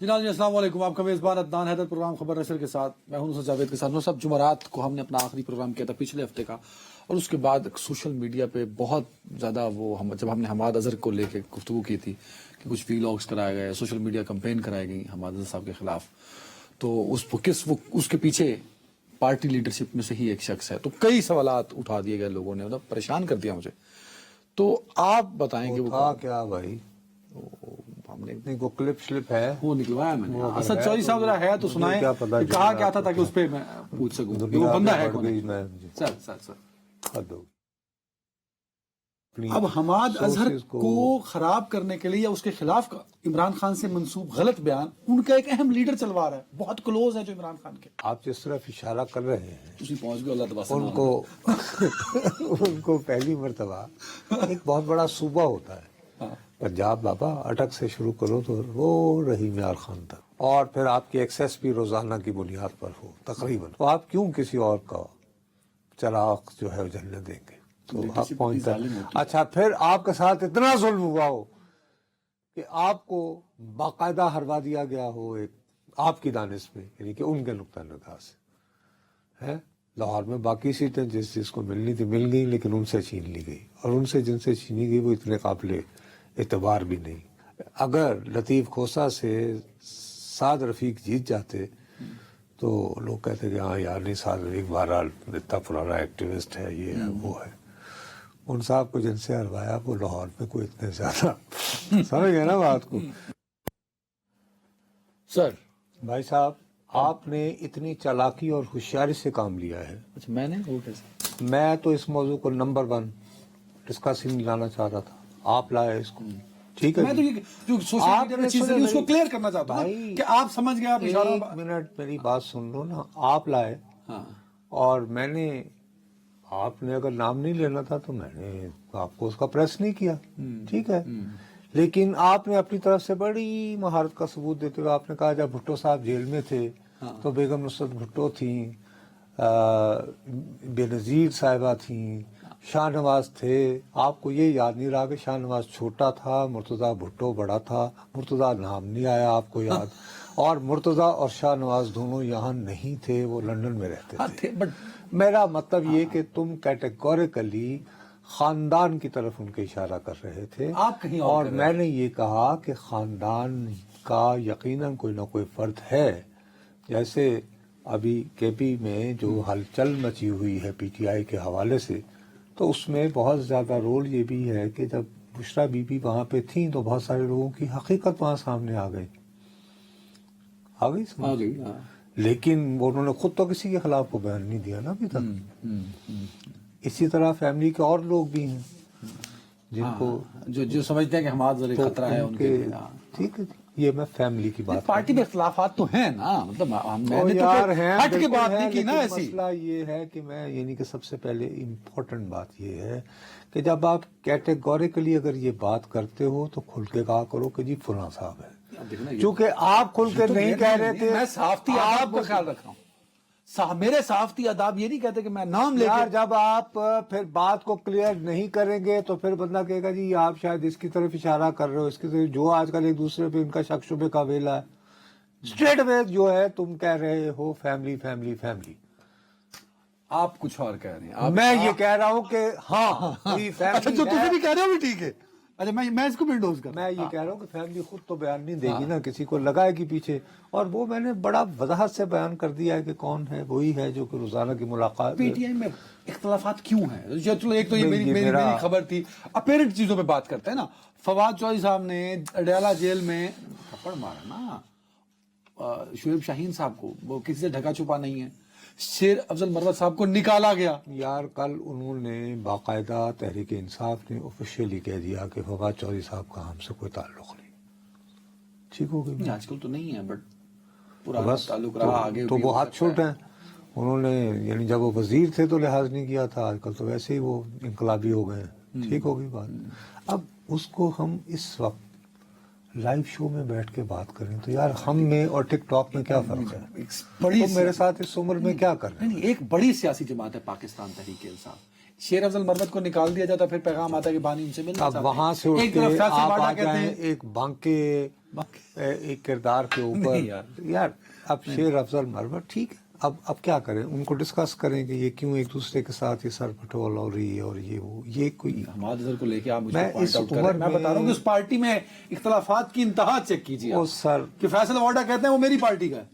جی ناظرین السلام علیکم، آپ کا میزبان عدنان حیدر پروگرام خبر نشر کے ساتھ میں ہوں نصرت جاوید کے ساتھ. صاحب جمعرات کو ہم نے اپنا آخری پروگرام کیا تھا پچھلے ہفتے کا، اور اس کے بعد سوشل میڈیا پہ بہت زیادہ جب ہم نے حماد اظہر کو لے کے گفتگو کی تھی کہ کچھ ویلاگز کرائے گئے، سوشل میڈیا کمپین کرائی گئی حماد اظہر صاحب کے خلاف، تو اس کے پیچھے پارٹی لیڈرشپ میں سے ہی ایک شخص ہے، تو کئی سوالات اٹھا دیے گئے لوگوں نے، مطلب پریشان کر دیا مجھے. تو آپ بتائیں کہ وہ تھا کیا بھائی؟ ہم نے اتنی کو کلپ شلپ ہے وہ نکلوایا میں نے. اسد چودھری صاحب ذرا ہے تو سنائیں کہ کہا کیا تھا تاکہ اس پہ میں پوچھ سکوں کہ وہ بندہ ہے کون ہے. سر اب حماد اظہر کو خراب کرنے کے لیے یا اس کے خلاف عمران خان سے منسوب غلط بیان ان کا ایک اہم لیڈر چلوا رہا ہے، بہت کلوز ہے جو عمران خان کے. آپ جس طرف اشارہ کر رہے ہیں تسی پہنچ گئے اللہ تبارک ان کو پہلی مرتبہ ایک بہت بڑا صوبہ ہوتا ہے پنجاب، بابا اٹک سے شروع کرو تو وہ رہی میار خان تک، اور پھر آپ کی ایکسیس بھی روزانہ کی بنیاد پر ہو تقریباً، تو آپ کیوں کسی اور کا چراغ جو ہے جلنے دیں گے؟ تو آپ پہنچتا ہے. اچھا پھر آپ کے ساتھ اتنا ظلم ہوا ہو کہ آپ کو باقاعدہ ہروا دیا گیا ہو ایک آپ کی دانش میں، یعنی کہ ان کے نقطہ نگاہ سے ہے. لاہور میں باقی سیٹیں جس کو ملنی تھی مل گئی، لیکن ان سے چھین لی گئی، اور ان سے جن سے چھینی گئی وہ اتنے قابل اعتبار بھی نہیں. اگر لطیف کھوسہ سے سعد رفیق جیت جاتے تو لوگ کہتے کہ ہاں یار نہیں، سعد رفیق بہرحال اتنا پرانا ایکٹیوسٹ ہے، یہ ہے وہ ہے. ان صاحب کو جن سے ہروایا وہ لاہور میں کوئی اتنے زیادہ سمجھ گئے نا بات کو. سر بھائی صاحب آپ نے اتنی چالاکی اور ہوشیاری سے کام لیا ہے. اچھا میں نے وہ کیسے؟ میں تو اس موضوع کو نمبر 1 ڈسکسنگ لانا چاہ رہا تھا، آپ لائے اس کو. ٹھیک ہے، میں تو یہ جو سوشل میڈیا پہ چیزیں اس کو کلیئر کرنا چاہتا ہوں کہ آپ سمجھ گئے. آپ اشارہ ایک منٹ میری بات سن لو نا. آپ لائے ہاں، اور میں نے، آپ نے اگر نام نہیں لینا تھا تو میں نے آپ کو اس کا پریس نہیں کیا، ٹھیک ہے. لیکن آپ نے اپنی طرف سے بڑی مہارت کا ثبوت دیتے ہوئے آپ نے کہا جب بھٹو صاحب جیل میں تھے تو بیگم نصرت بھٹو تھیں، بے نظیر صاحبہ تھیں، شاہ نواز تھے. آپ کو یہ یاد نہیں رہا کہ شاہ نواز چھوٹا تھا، مرتضیٰ بھٹو بڑا تھا. مرتضیٰ نام نہیں آیا آپ کو یاد، اور مرتضیٰ اور شاہ نواز دونوں یہاں نہیں تھے، وہ لندن میں رہتے تھے. میرا مطلب یہ کہ تم کیٹیگوریکلی خاندان کی طرف ان کے اشارہ کر رہے تھے، آپ کہیں اور میں نے یہ کہا کہ خاندان کا یقیناً کوئی نہ کوئی فرد ہے. جیسے ابھی کے پی میں جو ہلچل مچی ہوئی ہے پی ٹی آئی کے حوالے سے، تو اس میں بہت زیادہ رول یہ بھی ہے کہ جب بشریٰ بی بی وہاں پہ تھیں تو بہت سارے لوگوں کی حقیقت وہاں سامنے آ گئی. لیکن انہوں نے خود تو کسی کے خلاف کو بیان نہیں دیا نا ابھی تک. اسی طرح فیملی کے اور لوگ بھی ہیں جن کو جو سمجھتے ہیں کہ حماد اظہر خطرہ ہے ان کے. ٹھیک ہے، یہ میں فیملی کی بات، پارٹی میں اختلافات تو ہیں نا، مطلب میں نے تو ہٹ کے بات نہیں کی نا ایسی. مسئلہ یہ ہے کہ میں یعنی کہ سب سے پہلے امپورٹنٹ بات یہ ہے کہ جب آپ کیٹیگوریکلی اگر یہ بات کرتے ہو تو کھل کے کہا کرو کہ جی فلاں صاحب ہے. چونکہ آپ کھل کے نہیں کہہ رہے تھے. میں صحافتی آداب کا خیال رکھ رہا ہوں. میرے صحافتی آداب یہ نہیں کہتے کہ میں نام لے یار جب آپ پھر بات کو کلیئر نہیں کریں گے تو پھر بندہ کہے گا جی آپ شاید اس کی طرف اشارہ کر رہے ہو، اس کی طرف، جو آج کل ایک دوسرے پہ ان کا شک شبے کا ویلا ہے. اسٹریٹ وے جو ہے تم کہہ رہے ہو فیملی فیملی فیملی، آپ کچھ اور کہہ رہے ہیں. میں یہ کہہ رہا ہوں کہ ہاں اچھا جو تم بھی کہہ رہے ہو بھی ٹھیک ہے. اچھا میں اس کو بھی انڈوز کر رہا ہوں. میں یہ کہہ رہا ہوں کہ فیملی خود تو بیان نہیں دے گی نا، کسی کو لگائے گی پیچھے، اور وہ میں نے بڑا وضاحت سے بیان کر دیا ہے کہ کون ہے. وہی ہے جو کہ روزانہ کی ملاقات. پی ٹی آئی میں اختلافات کیوں ہیں؟ چلو ایک تو یہ میری خبر تھی. اپیرنٹ چیزوں پہ بات کرتے ہیں نا. فواد چودھری صاحب نے اڈیالہ جیل میں تھپڑ مارا نا شعیب شاہین صاحب کو، وہ کسی سے ڈھکا چھپا نہیں ہے. شیر افضل مروت صاحب کو نکالا گیا. یار کل انہوں نے باقاعدہ تحریک انصاف نے آفیشیلی کہہ دیا کہ فواد چودھری صاحب کا ہم سے کوئی تعلق نہیں. ٹھیک ہو گئی، آج کل تو نہیں ہے بٹ پرانا تعلق رہا آگے تو وہ ہاتھ چھوٹ ہیں. انہوں نے یعنی جب وہ وزیر تھے تو لحاظ نہیں کیا تھا، آج کل تو ویسے ہی وہ انقلابی ہو گئے ہیں. ٹھیک ہو گئی بات. اب اس کو ہم اس وقت لائیو شو میں بیٹھ کے بات کریں تو یار ہم میں اور ٹک ٹاک میں کیا فرق ہے؟ تم میرے ساتھ اس عمر میں کیا کر رہے ہیں؟ ایک بڑی سیاسی جماعت ہے پاکستان تحریک انصاف، شیر افضل مرمت کو نکال دیا جاتا، پھر پیغام آتا ہے کہ بانی ان سے ملنا اب چاہتے ہیں. وہاں سے اٹھ ایک کے طرف فیصل آپ واڈا آ کہتے جائیں ہیں ایک بانکے ایک کردار کے اوپر. نہیں یار. یار اب شیر افضل مرمت ٹھیک ہے، اب کیا کریں، ان کو ڈسکس کریں کہ یہ کیوں ایک دوسرے کے ساتھ یہ سر پٹول ہو رہی ہے اور یہ کوئی. حماد اظہر کو لے کے آپ مجھ میں کو پوائنٹ اس آؤٹ عمر کریں. میں بتا رہا ہوں کہ اس پارٹی میں اختلافات کی انتہا چیک کیجیے وہ سر کہ فیصل واڈا کہتے ہیں وہ میری پارٹی کا ہے،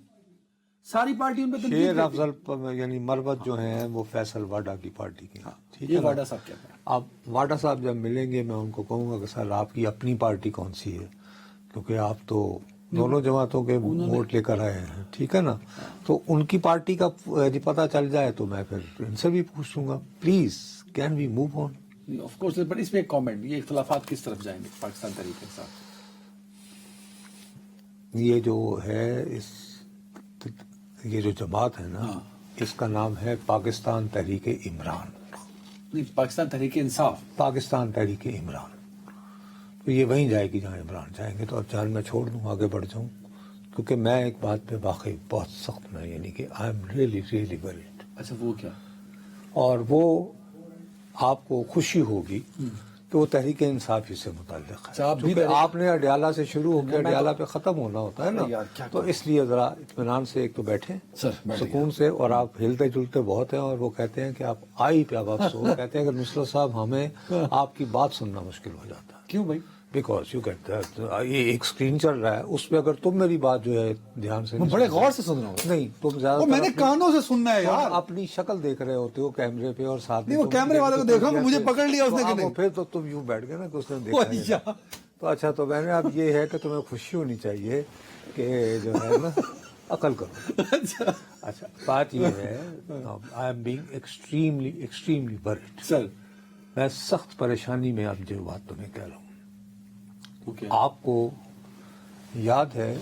ساری پارٹی ان پہ تنقید شیر کرتی ہے. افضل یعنی مرمت جو ہیں وہ فیصل واڈا کی پارٹی کے ہیں. ٹھیک ہے یہ نا؟ واڈا صاحب کہتے ہیں. اب واڈا صاحب جب ملیں گے میں ان کو کہوں گا کہ سر آپ کی اپنی پارٹی کون سی ہے، کیونکہ آپ تو دونوں جماعتوں کے ووٹ لے کر آئے ہیں. ٹھیک ہے نا؟ تو ان کی پارٹی کا یدی پتہ چل جائے تو میں پھر ان سے بھی پوچھ لوں گا. Please can we move on. Of course, but اس میں ایک کامنٹ، یہ اختلافات کس طرف جائیں گے پاکستان طریقے کے ساتھ؟ یہ جو ہے یہ جو جماعت ہے نا، اس کا نام ہے پاکستان تحریک عمران. نہیں، پاکستان تحریک انصاف. پاکستان تحریک عمران. تو یہ وہیں جائے گی جہاں عمران جائیں گے. تو اب جان میں چھوڑ دوں، آگے بڑھ جاؤں، کیونکہ میں ایک بات پہ واقعی بہت سخت میں، یعنی کہ I am really really word. اچھا، وہ کیا؟ اور وہ آپ کو خوشی ہوگی کہ وہ تحریک انصافی سے متعلق ہے، کیونکہ آپ نے اڈیالہ سے شروع ہو کے اڈیالہ پہ ختم ہونا ہوتا ہے نا. تو اس لیے ذرا اطمینان سے ایک تو بیٹھیں سکون سے. اور آپ ہلتے جلتے بہت ہیں، اور وہ کہتے ہیں کہ آپ آئی پہ اب آپ سو کہتے ہیں کہ نصرت صاحب ہمیں آپ کی بات سننا مشکل ہو جاتا ہے. کیوں بھائی؟ Because you get that. یہ ایک اسکرین چل رہا ہے، اس پہ اگر تم میری بات جو ہے دھیان سے بڑے غور سے سن رہا ہوں. نہیں، تم زیادہ میں نے کانوں سے سننا ہے یار. اپنی شکل دیکھ رہے ہوتے ہو کیمرے پہ، اور ساتھ نہیں، وہ کیمرے والے کو دیکھا کہ مجھے پکڑ لیا اس نے کہ نہیں. پھر تو تم یوں بیٹھ گئے نا کہ اس نے دیکھا. تو اچھا، تو میں نے اب یہ ہے کہ تمہیں خوشی ہونی چاہیے کہ جو ہے نا عقل کرو. اچھا، بات یہ ہے I am being extremely worried. Sir میں سخت پریشانی میں اب جو بات تمہیں کہہ رہا ہوں. آپ کو یاد ہے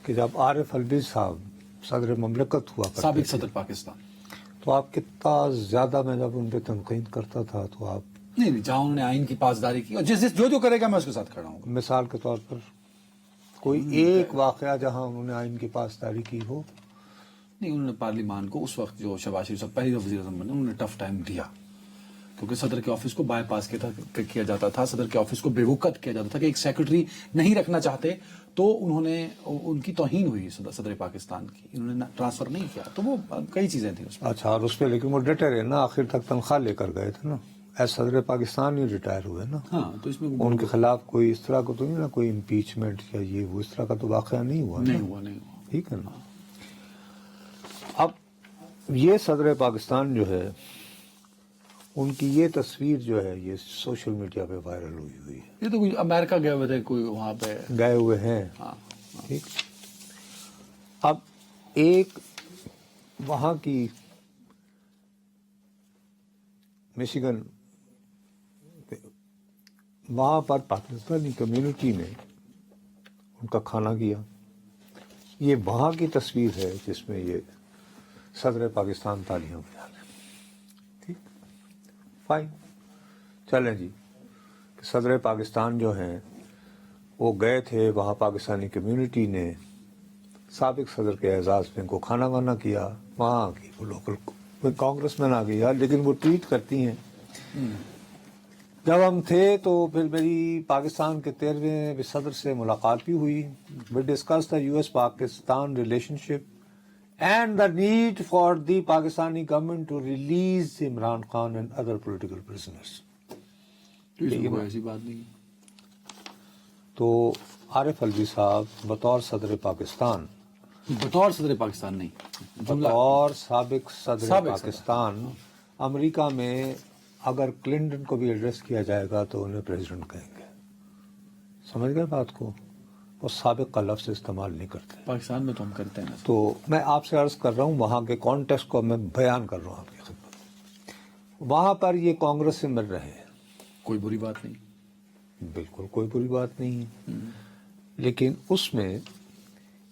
کہ جب عارف الوی صاحب صدر مملکت ہوا کرتے سابق تھے، صدر پاکستان، تو آپ کتنا زیادہ، میں جب ان پہ تنقید کرتا تھا تو آپ نہیں جہاں انہوں نے آئین کی پاسداری کی، اور جو کرے گا میں اس کے ساتھ کھڑا ہوں. مثال کے طور پر کوئی ایک واقعہ جہاں انہوں نے آئین کی پاسداری کی ہو. نہیں، انہوں نے پارلیمان کو اس وقت جو شہباز شریف صاحب پہلی وزیر اعظم بنے، انہوں نے ٹف ٹائم دیا، کیونکہ صدر کے آفس کو بائی پاس کیا جاتا تھا، صدر کے آفس کو بے وقت کیا جاتا تھا کہ ایک سیکرٹری نہیں رکھنا چاہتے، تو انہوں نے ان کی توہین ہوئی صدر پاکستان کی، انہوں نے ٹرانسفر نہیں کیا. تو وہ کئی چیزیں تھیں اس میں. اچھا، اور اس پہ لیکن وہ ڈٹے رہے نا، آخر تک تنخواہ لے کر گئے تھے نا. ایز صدر پاکستان ہی ریٹائر ہوئے نا. ہاں، تو اس میں ان کے خلاف کوئی اس طرح کا تو نہیں نا، کوئی امپیچمنٹ یا یہ وہ اس طرح کا تو واقعہ نہیں ہوا. نہیں ہوا. ٹھیک ہے نا. اب یہ صدر پاکستان جو ہے، ان کی یہ تصویر جو ہے یہ سوشل میڈیا پہ وائرل ہوئی ہے. یہ تو کوئی امریکہ گئے ہوئے تھے، کوئی وہاں پہ گئے ہوئے ہیں. ہاں. ٹھیک. اب ایک وہاں کی میشیگن، وہاں پر پاکستانی کمیونٹی نے ان کا کھانا کیا. یہ وہاں کی تصویر ہے جس میں یہ صدر پاکستان تالیاں بجا رہے ہیں. ٹھیک، فائن، چلیں جی. کہ صدر پاکستان جو ہیں وہ گئے تھے وہاں، پاکستانی کمیونٹی نے سابق صدر کے اعزاز میں ان کو کھانا وانا کیا. وہاں کی وہ لوکل کانگریس مین آ گئی یار، لیکن وہ ٹویٹ کرتی ہیں جب ہم تھے تو پھر میری پاکستان کے 13ویں صدر سے ملاقات بھی ہوئی. We discuss the US Pakistan relationship and the need for the Pakistani government to release Imran Khan and other political prisoners. ایسی بات نہیں. تو عارف الوی صاحب بطور صدر پاکستان، بطور صدر پاکستان نہیں، بطور سابق صدر پاکستان، امریکہ میں اگر کلنٹن کو بھی ایڈریس کیا جائے گا تو انہیں پریزیڈنٹ کہیں گے. سمجھ گئے بات کو؟ وہ سابق کا لفظ استعمال نہیں کرتے. پاکستان میں تو ہم کرتے ہیں. تو میں آپ سے عرض کر رہا ہوں، وہاں کے کانٹیکسٹ کو میں بیان کر رہا ہوں آپ کی خدمت. وہاں پر یہ کانگریس سے مل رہے ہیں، کوئی بری بات نہیں، بالکل کوئی بری بات نہیں ہے. لیکن اس میں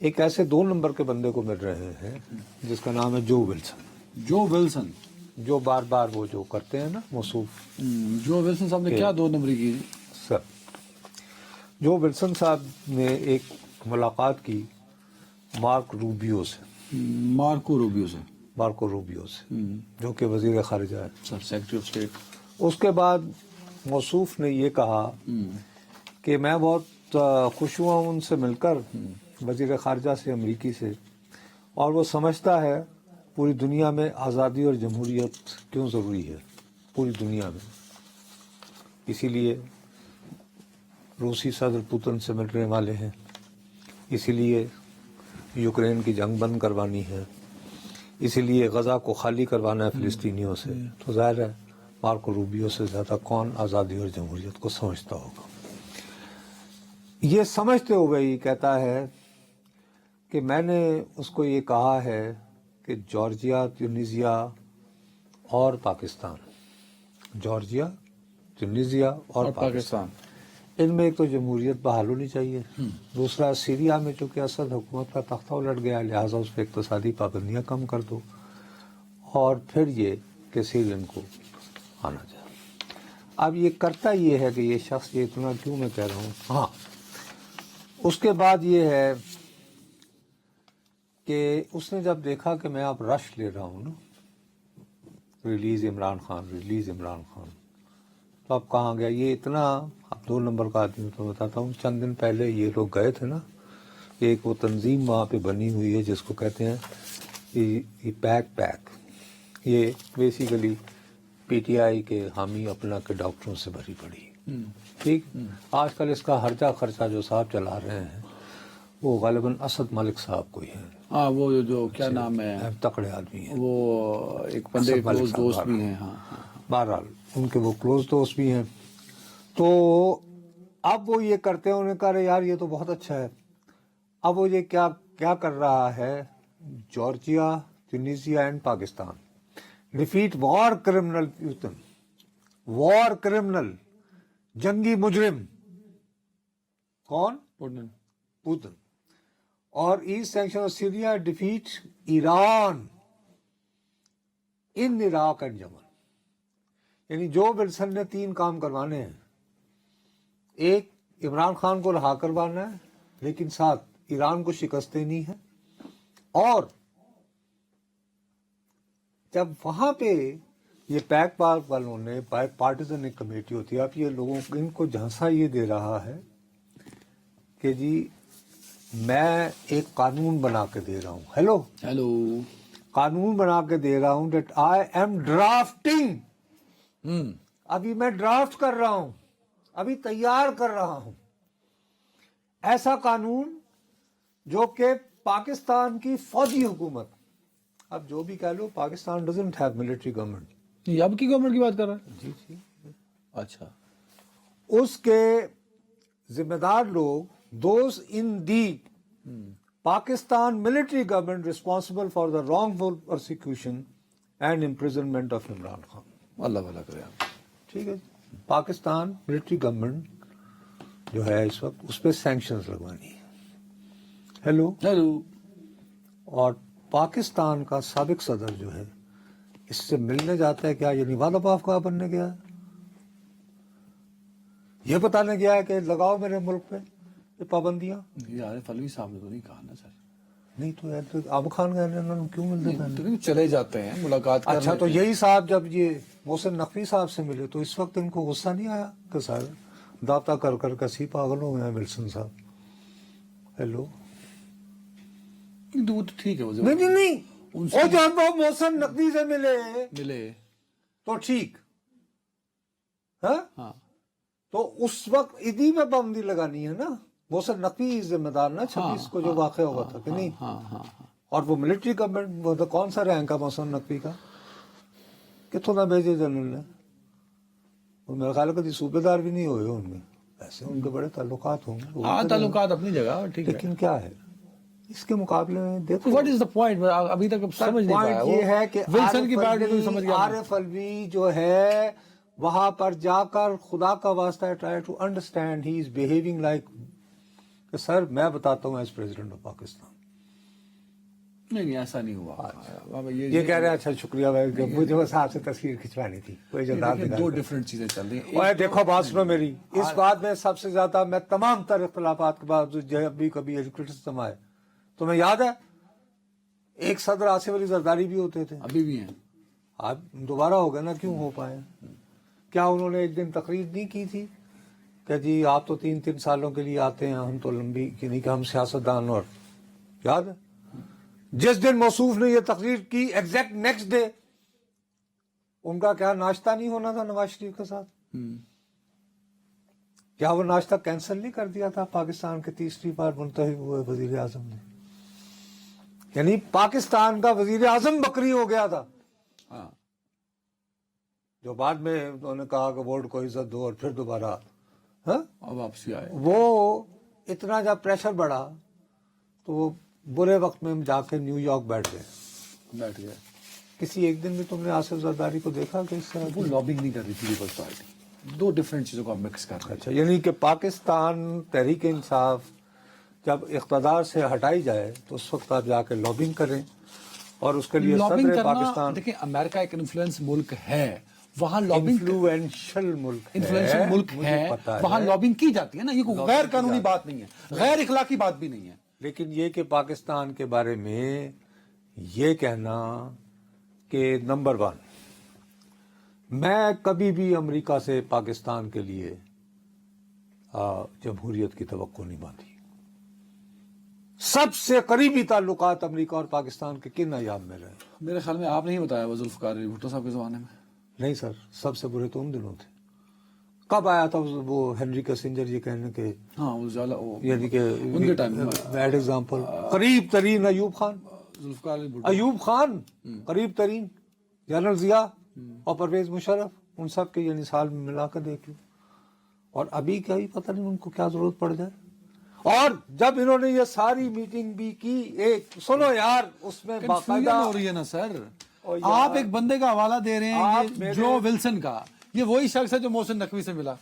ایک ایسے 2 نمبر کے بندے کو مل رہے ہیں جس کا نام ہے جو ولسن، جو بار بار وہ جو کرتے ہیں نا موصوف. جو ولسن صاحب نے کیا 2 نمبری کی؟ سر، جو ولسن صاحب نے ایک ملاقات کی مارکو روبیو سے. مارکو روبیو سے، جو کہ وزیر خارجہ ہے. سر سیکرٹری آف اسٹیٹ. اس کے بعد موصوف نے یہ کہا کہ میں بہت خوش ہوا ان سے مل کر، وزیر خارجہ سے امریکی سے، اور وہ سمجھتا ہے پوری دنیا میں آزادی اور جمہوریت کیوں ضروری ہے پوری دنیا میں. اسی لیے روسی صدر پوتن سے ملنے والے ہیں، اسی لیے یوکرین کی جنگ بند کروانی ہے، اسی لیے غزہ کو خالی کروانا ہے فلسطینیوں سے. تو ظاہر ہے مارکو روبیو سے زیادہ کون آزادی اور جمہوریت کو سمجھتا ہوگا. یہ سمجھتے ہوئے ہی کہتا ہے کہ میں نے اس کو یہ کہا ہے کہ جارجیا، ٹیونیزیا اور پاکستان، جارجیا، ٹیونیزیا اور پاکستان، ان میں ایک تو جمہوریت بحال ہونی چاہیے. دوسرا، سیریا میں چونکہ اسد حکومت کا تختہ الٹ گیا، لہٰذا اس پہ اقتصادی پابندیاں کم کر دو. اور پھر یہ کہ سیرین کو آنا جائے. اب یہ کرتا یہ ہے کہ یہ شخص، یہ اتنا کیوں میں کہہ رہا ہوں، ہاں اس کے بعد یہ ہے کہ اس نے جب دیکھا کہ میں اب رش لے رہا ہوں نا، ریلیز عمران خان، ریلیز عمران خان، تو اب کہاں گیا یہ اتنا. اب 2 نمبر کا آدمی تو بتاتا ہوں. چند دن پہلے یہ لوگ گئے تھے نا، ایک وہ تنظیم وہاں پہ بنی ہوئی ہے جس کو کہتے ہیں یہ پیک. یہ بیسیکلی پی ٹی آئی کے حامی اپنا کے ڈاکٹروں سے بھری پڑی. ٹھیک. آج کل اس کا ہرجہ خرچہ جو صاحب چلا رہے ہیں وہ غالباً اسد ملک صاحب کوئی ہیں. ہاں وہ جو کیا نام ہے، تکڑے آدمی ہیں، وہ ایک بندے اسد ملک کلوز صاحب دوست بھی ہیں. ہاں بہرحال ان کے وہ کلوز دوست بھی ہیں. تو اب وہ یہ کرتے ہیں، انہوں نے کہا یار یہ تو بہت اچھا ہے. اب وہ یہ کیا کر رہا ہے، Georgia, Tunisia and Pakistan defeat war criminal Putin, war criminal, جنگی مجرم. کون؟ پوتن. اور east section of Syria defeat Iran in Iraq and Yemen. یعنی جو ولسن نے 3 کام کروانے ہیں، ایک عمران خان کو رہا کروانا ہے لیکن ساتھ ایران کو شکست دینی ہے، اور جب وہاں پہ یہ پیک پارک والوں نے پارٹیزن ایک کمیٹی ہوتی ہے، اب یہ لوگوں کو ان کو جھانسا یہ دے رہا ہے کہ جی میں ایک قانون بنا کے دے رہا ہوں. ہیلو قانون بنا کے دے رہا ہوں دیٹ آئی ایم ڈرافٹنگ. ابھی میں ڈرافٹ کر رہا ہوں، ابھی تیار کر رہا ہوں ایسا قانون جو کہ پاکستان کی فوجی حکومت، اب جو بھی کہہ لو، Pakistan doesn't have military government. یہ اب کی گورنمنٹ کی بات کر رہا ہے؟ جی جی. اچھا. اس کے ذمہ دار لوگ، those in the Pakistan military government responsible for the wrongful persecution and imprisonment of Imran Khan. اللہ بھلا کرے آپ. ٹھیک ہے. پاکستان ملٹری گورنمنٹ جو ہے اس وقت، اس پہ سینکشنز لگوانی ہے. ہیلو. اور پاکستان کا سابق صدر جو ہے اس سے ملنے جاتا ہے، کیا یعنی وعدہ پاف کا بننے گیا ہے، یہ بتانے گیا ہے کہ لگاؤ میرے ملک پہ یہ پابندیاں. یار فلوی صاحب نے تو نہیں کہا نا سر. نہیں تو آب خان گئے انہوں نے کیوں ملتے ہیں؟ چلے جاتے ہیں ملاقات کرنے. اچھا تو یہی صاحب جب یہ محسن نقوی صاحب سے ملے تو اس وقت ان کو غصہ نہیں آیا کہ سر داتا کر کر کسی پاگل ہو گئے ہیں ولسن صاحب. ہیلو. وہ تو ٹھیک ہے، وہ نہیں اور جب وہ محسن نقوی سے ملے تو ٹھیک ہے. ہاں تو اس وقت ادھی میں پابندی لگانی ہے نا. محسن نقوی ذمہ دار نا 26 کو جو واقعہ ہوا تھا کہ نہیں. اور وہ ملٹری گورنمنٹ، وہ کون سا رینک ہے محسن نقوی کا، کتوں نہ بھیجے جنرل نے. اور میرا خیال ہے کبھی صوبے دار بھی نہیں ہوئے ان میں، ایسے ان کے بڑے تعلقات ہوں گے. ہاں تعلقات اپنی جگہ ٹھیک ہے، لیکن کیا ہے اس کے مقابلے میں دیکھو واٹ از دا پوائنٹ. ابھی تک سمجھ نہیں پایا. یہ ہے کہ ولسن کی پارٹی کو سمجھ گیا. عارف الوی جو ہے وہاں پر جا کر خدا کا واسطہ ہے try to understand he is behaving like کہ سر میں بتاتا ہوں ایز پریزیڈنٹ آف پاکستان. نہیں ایسا نہیں ہوا. یہ کہہ رہے ہیں اچھا شکریہ بھائی کہ مجھے بس آپ سے تصویر کھنچوانی تھی. کوئی دو ڈفرینٹ چیزیں چل رہی ہیں. اور دیکھو بات سنو میری، اس بات میں سب سے زیادہ میں تمام تر اختلافات کے بعد جب بھی کبھی کرٹیسزم آئے تمہیں یاد ہے ایک صدر آصف علی زرداری بھی ہوتے تھے, ابھی بھی ہیں. آپ دوبارہ ہو گئے نا, کیوں ہو پائے؟ کیا انہوں نے ایک دن تقریر نہیں کی تھی کہ جی آپ تو 3 سالوں کے لیے آتے ہیں, ہم تو لمبی کی نہیں کہ ہم سیاستدان, اور یاد ہے جس دن موصوف نے یہ تقریر کی ایگزیکٹ نیکسٹ ڈے ان کا کیا ناشتہ نہیں ہونا تھا نواز شریف کے ساتھ؟ کیا وہ ناشتہ کینسل نہیں کر دیا تھا پاکستان کے تیسری بار منتخب ہوئے وزیر اعظم نے؟ یعنی پاکستان کا وزیر اعظم بکری ہو گیا تھا, جو بعد میں انہوں نے کہا کہ ووٹ کو عزت دو اور پھر دوبارہ واپسی آئے. وہ اتنا جب پریشر بڑھا تو وہ برے وقت میں جا کے نیو یارک بیٹھ گئے. کسی ایک دن میں تم نے آصف زرداری کو دیکھا کہ اس طرح وہ لابنگ نہیں کر رہی تھی پیپلز پارٹی. دو ڈفرینٹ چیزوں کو آپ مکس کر رہے ہیں. اچھا, یعنی کہ پاکستان تحریک انصاف جب اقتدار سے ہٹائی جائے تو اس وقت آپ جا کے لابنگ کریں, اور اس کے لیے لابنگ صدر کرنا, پاکستان دیکھیں امریکہ ایک انفلوئنس ملک ہے, وہاں لابنگ انفلوئنشل ملک ہے, وہاں لابنگ کی جاتی ہے نا. یہ کوئی غیر قانونی بات نہیں ہے, غیر اخلاقی بات بھی نہیں ہے. لیکن یہ کہ پاکستان کے بارے میں یہ کہنا کہ نمبر 1, میں کبھی بھی امریکہ سے پاکستان کے لیے جمہوریت کی توقع نہیں باندھی. سب سے قریبی تعلقات امریکہ اور پاکستان کے کن ایام میں رہے؟ میرے خیال میں آپ نہیں بتایا وہ ذوالفقار علی بھٹو صاحب کے زمانے میں. نہیں سر, سب سے برے تو ان دنوں تھے. کب آیا تھا وہ ہنری کسنجر یہ کہنے کے, ہاں وہ یعنی کہ ان کے ٹائم بیڈ ایگزامپل قریب ترین ایوب خان, ذوالفقار علی بھٹو, ایوب خان قریب ترین, جنرل ضیاء اور پرویز مشرف, ان سب کے یعنی سال میں ملا کر دیکھ لو. اور ابھی کا ہی پتہ نہیں ان کو کیا ضرورت پڑ جائے. اور جب انہوں نے یہ ساری میٹنگ بھی کی, ایک سنو یار اس میں باقاعدہ ہو رہی ہے نا سر, آپ ایک بندے کا حوالہ دے رہے ہیں یہ جو ولسن کا, یہ وہی شخص ہے جو محسن نقوی سے ملا.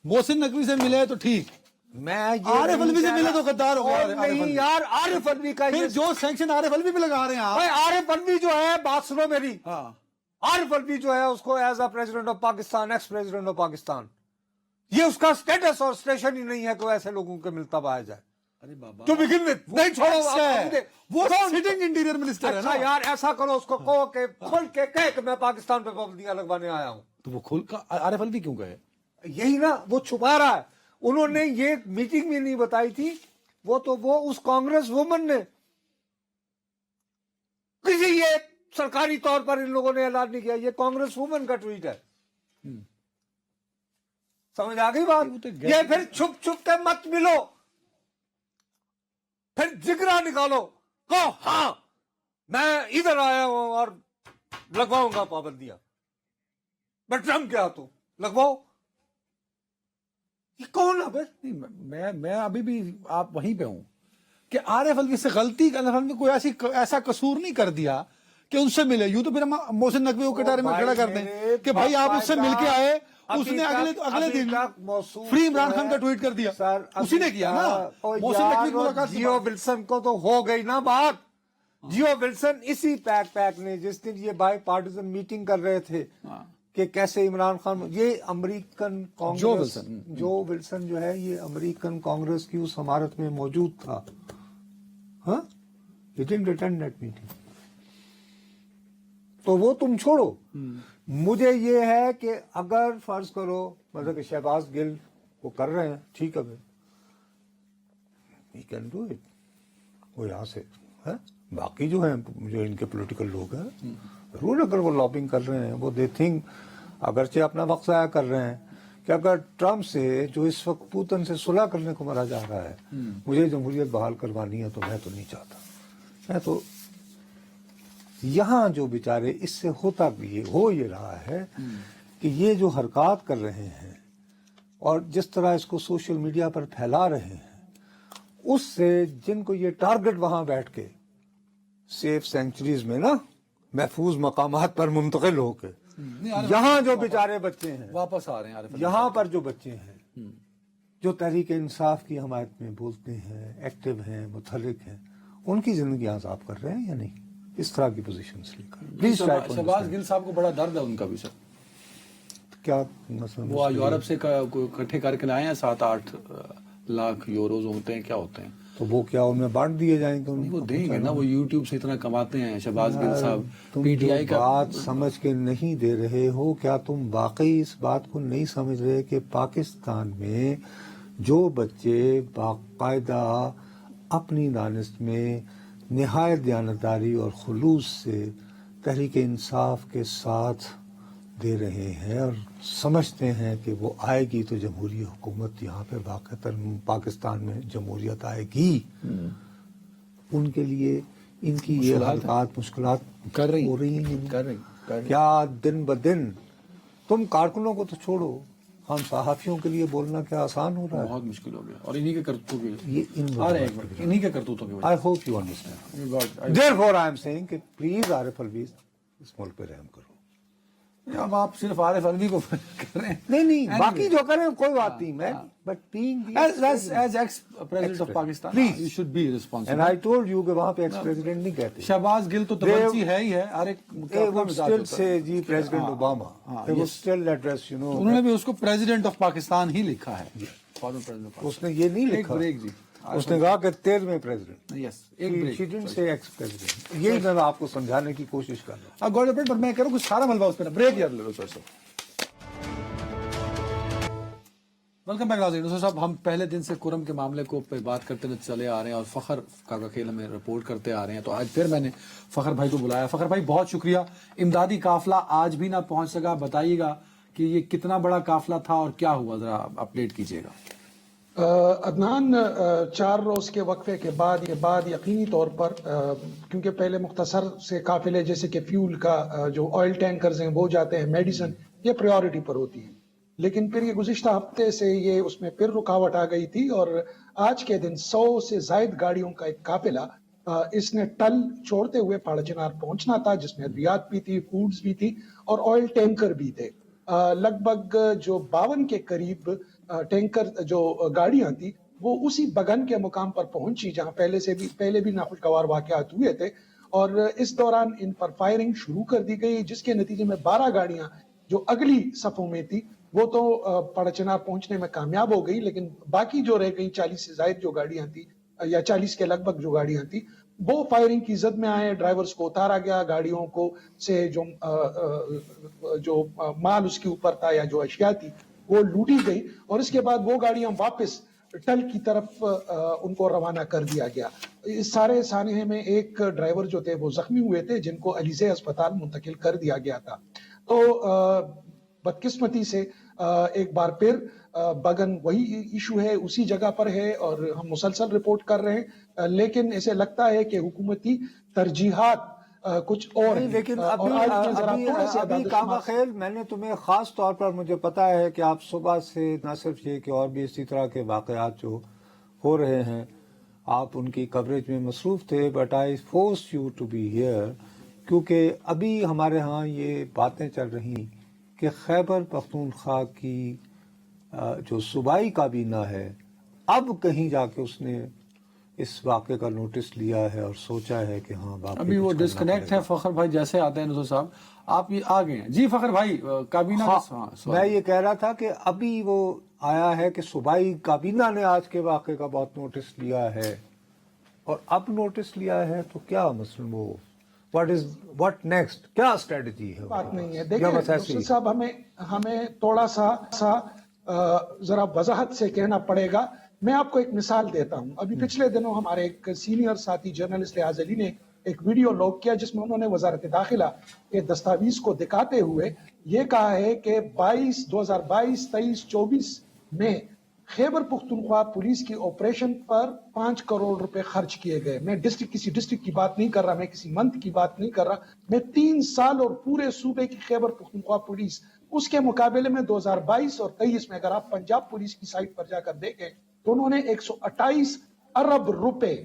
محسن نقوی سے ملے تو ٹھیک, میں عارف الوی سے ملے تو غدار ہو گیا. نہیں یار, عارف الوی کا پھر جو سینکشن عارف الوی پہ لگا رہے ہیں آپ, عارف الوی جو ہے, بات سنو میری, ہاں عارف الوی جو ہے اس کو as a president of Pakistan, x president of Pakistan, یہ اس کا سٹیٹس اور اسٹیشن ہی نہیں ہے کہ ایسے لوگوں کے ملتا پایا جائے. ارے بابا تو بگن وتھ نہیں چھوڑو, وہ سٹنگ انٹیریئر منسٹر ہے نا. اچھا یار ایسا کرو, اس کو کہو کہ کھل کے کہے کہ میں پاکستان پہ پابندیاں لگوانے آیا ہوں. تو وہ کھل کا عارف الوی کیوں گئے؟ یہی نا, وہ چھپا رہا ہے. انہوں نے یہ میٹنگ بھی نہیں بتائی تھی, وہ اس کانگریس وومن نے کسی یہ سرکاری طور پر ان لوگوں نے اعلان نہیں کیا. یہ کانگریس وومن کا ٹویٹ ہے. سمجھ آ گئی بات؟ یہ پھر چھپ چھپ کے مت ملو, پھر جگرا نکالو, کہو ہاں میں ادھر آیا ہوں اور لگواؤں گا پابندیاں, میں ٹرمپ کے ہاتھوں لگواؤ. یہ کون ہے؟ میں ابھی بھی آپ وہیں پہ ہوں کہ عارف الوی سے غلطی, عارف الوی کوئی ایسا قصور نہیں کر دیا کہ ان سے ملے. یوں تو پھر ہم محسن نقوی کو کٹارے میں کھڑا کر دیں کہ بھائی آپ اس سے مل کے آئے. اس نے اگلے دن فری عمران خان کا ٹویٹ کر دیا, اسی نے کیا نا. محسن نقوی کی ملاقات جیو ولسن کو تو ہو گئی نا بات. جیو ولسن اسی پیک نے جس دن یہ بائی پارٹیزن میٹنگ کر رہے تھے کہ کیسے عمران خان, یہ امریکن کانگریس, جو ولسن جو ہے یہ امریکن کانگریس کی اس عمارت میں موجود تھا. ہاں, he didn't attend that meeting. تو وہ تم چھوڑو. مجھے یہ ہے کہ اگر فرض کرو مطلب کہ شہباز گل وہ کر رہے ہیں, ٹھیک ہے بھائی, he can do it. وہ یہاں سے باقی جو ہیں جو ان کے پولیٹیکل لوگ ہیں ضرور اگر وہ لابنگ کر رہے ہیں, وہ دے تھنک اگرچہ اپنا وقت ضائع کر رہے ہیں کہ اگر ٹرمپ سے جو اس وقت پوتن سے صلح کرنے کو مرا جا رہا ہے مجھے جمہوریت بحال کروانی ہے تو میں تو نہیں چاہتا. میں تو یہاں جو بیچارے اس سے ہوتا بھی ہو یہ رہا ہے کہ یہ جو حرکات کر رہے ہیں اور جس طرح اس کو سوشل میڈیا پر پھیلا رہے ہیں اس سے جن کو یہ ٹارگٹ وہاں بیٹھ کے سیف سینچریز میں نا محفوظ مقامات پر منتقل ہو کے یہاں جو بیچارے بچے ہیں واپس آ رہے ہیں, یہاں پر جو بچے ہیں جو تحریک انصاف کی حمایت میں بولتے ہیں, ایکٹیو ہیں, متحرک ہیں, ان کی زندگی عذاب کر رہے ہیں یا نہیں؟ اس طرح کی پوزیشن سے لے کر پلیز. شہباز گل صاحب کو بڑا درد ہے ان کا بھی سر. کیا مسئلہ؟ وہ یورپ سے اکٹھے کر کے لائے ہیں 7-8 لاکھ یوروز ہوتے ہیں, کیا ہوتے ہیں, تو وہ کیا ان میں بانٹ دیے جائیں گے؟ وہ دیں گے نا, وہ یوٹیوب سے اتنا کماتے ہیں شہباز گل صاحب. تم پی ٹی آئی جو کا بات سمجھ کے نہیں دے رہے ہو, کیا تم واقعی اس بات کو نہیں سمجھ رہے کہ پاکستان میں جو بچے باقاعدہ اپنی دانش میں نہایت دیانتداری اور خلوص سے تحریک انصاف کے ساتھ دے رہے ہیں اور سمجھتے ہیں کہ وہ آئے گی تو جمہوری حکومت یہاں پہ واقعتاً پاکستان میں جمہوریت آئے گی, ان کے لیے ان کی یہ حرکات مشکلات کر رہی ہو رہی ہیں. کر رہی کیا دن بدن, تم کارکنوں کو تو چھوڑو, ہم صحافیوں کے لیے بولنا کیا آسان ہو رہا ہے؟ بہت مشکل ہو گیا, اور انہی کے کرتوتوں کی, یہ انہی کے کرتوتوں کی وجہ آئی ہوپ یو انڈرسٹینڈ. سے. دیئرفور آئی ایم سیئنگ کہ پلیز عارف الوی اس ملک پہ رحم کرو. اب آپ صرف عارف الوی کو کر رہے ہیں. نہیں باقی جو کریں کوئی بات نہیں, میں but being As ex-president of Pakistan, you should be responsible. And I told you کہ وہاں پہ ایکس پریزیڈنٹ نہیں کہتے. شہباز گل تو تبرچی ہے ہی ہے, ہر ایک They would still say ji President Obama. They would still address, you know. انہوں نے بھی اس کو پریزیڈنٹ آف پاکستان ہی لکھا ہے. اس نے یہ نہیں لکھا, بریک جی, اس نے کہا کہ 13ویں پریزیڈنٹ. یس ایک break. She didn't say x president. یہی میں آپ کو سمجھانے کی کوشش کر رہا ہوں. اب گوڈ پر میں کہہ رہا ہوں کہ سارا ملبہ اس پہ بریک یار لے لو سر. ویلکم بیک ناظرین. نصر صاحب, ہم پہلے دن سے کرم کے معاملے کو پہ بات کرتے چلے آ رہے ہیں اور فخر کا کھیل ہمیں رپورٹ کرتے آ رہے ہیں, تو آج پھر میں نے فخر بھائی کو بلایا. فخر بھائی بہت شکریہ. امدادی قافلہ آج بھی نہ پہنچ سکا, بتائیے گا کہ یہ کتنا بڑا قافلہ تھا اور کیا ہوا, ذرا اپڈیٹ کیجیے گا. عدنان, 4 روز کے وقفے کے بعد یقینی طور پر, کیونکہ پہلے مختصر سے قافلے جیسے کہ فیول کا جو آئل ٹینکرز ہیں وہ جاتے ہیں, میڈیسن یہ پریورٹی پر ہوتی ہے, لیکن پھر یہ گزشتہ ہفتے سے یہ اس میں پھر رکاوٹ آ گئی تھی اور آج کے دن 100 سے زائد گاڑیوں کا ایک قافلہ اس نے ٹل چھوڑتے ہوئے پہاڑ چنار پہنچنا تھا, جس میں ادویات بھی تھی, فوڈز بھی تھی اور آئل ٹینکر بھی تھے. لگ بھگ جو 52 کے قریب ٹینکر جو گاڑیاں تھی وہ اسی بگن کے مقام پر پہنچی جہاں پہلے بھی ناخوشگوار واقعات ہوئے تھے, اور اس دوران ان پر فائرنگ شروع کر دی گئی, جس کے نتیجے میں 12 گاڑیاں جو اگلی صفوں میں تھی وہ تو پہاڑ چنار پہنچنے میں کامیاب ہو گئی, لیکن باقی جو رہ گئی 40 سے زائد جو گاڑیاں تھی یا 40 کے لگ بھگ جو گاڑیاں تھی وہ فائرنگ کی زد میں آئے. ڈرائیورز کو اتارا گیا, گاڑیوں کو سے جو مال اس کے اوپر تھا یا جو اشیاء تھی وہ لوٹی گئی, اور اس کے بعد وہ گاڑیاں واپس ٹل کی طرف ان کو روانہ کر دیا گیا. اس سارے سانحے میں ایک ڈرائیور جو تھے وہ زخمی ہوئے تھے, جن کو علیزے اسپتال منتقل کر دیا گیا تھا. تو بدقسمتی سے ایک بار پھر بگن وہی ایشو ہے, اسی جگہ پر ہے اور ہم مسلسل رپورٹ کر رہے ہیں, لیکن ایسے لگتا ہے کہ حکومتی ترجیحات کچھ اور ہیں. لیکن ابھی کام خیر, میں نے تمہیں خاص طور پر, مجھے پتا ہے کہ آپ صبح سے نہ صرف یہ کہ اور بھی اسی طرح کے واقعات جو ہو رہے ہیں آپ ان کی کوریج میں مصروف تھے, but I force you to be here کیونکہ ابھی ہمارے ہاں یہ باتیں چل رہی کہ خیبر پختونخوا کی جو صوبائی کابینہ ہے اب کہیں جا کے اس نے اس واقعے کا نوٹس لیا ہے اور سوچا ہے کہ ہاں ابھی وہ ڈسکنیکٹ ہے. فخر بھائی جیسے آتے ہیں نصر صاحب, آپ یہ آ گئے ہیں جی. فخر بھائی کابینہ, میں یہ کہہ رہا تھا کہ ابھی وہ آیا ہے کہ صوبائی کابینہ نے آج کے واقعے کا بہت نوٹس لیا ہے, اور اب نوٹس لیا ہے تو کیا مثلا وہ what next, کیا اسٹریٹجی ہے؟ بات نہیں ہے. دیکھیں صاحب, ہمیں تھوڑا سا ذرا وضاحت سے کہنا پڑے گا. میں آپ کو ایک مثال دیتا ہوں. ابھی پچھلے دنوں ہمارے ایک سینئر ساتھی جرنلسٹ ریاض علی نے ایک ویڈیو لوگ کیا جس میں انہوں نے وزارت داخلہ کے دستاویز کو دکھاتے ہوئے یہ کہا ہے کہ 2022, 23, 24 میں خیبر پختونخوا پولیس کی آپریشن پر 5 کروڑ روپے خرچ کیے گئے. میں کسی ڈسٹرکٹ کی بات نہیں کر رہا, میں کسی منتھ کی بات نہیں کر رہا, میں 3 سال اور پورے صوبے کی خیبر پختونخوا پولیس, اس کے مقابلے میں 2022 اور 23 میں اگر آپ پنجاب پولیس کی سائٹ پر جا کر دیکھیں تو انہوں نے 128 ارب روپے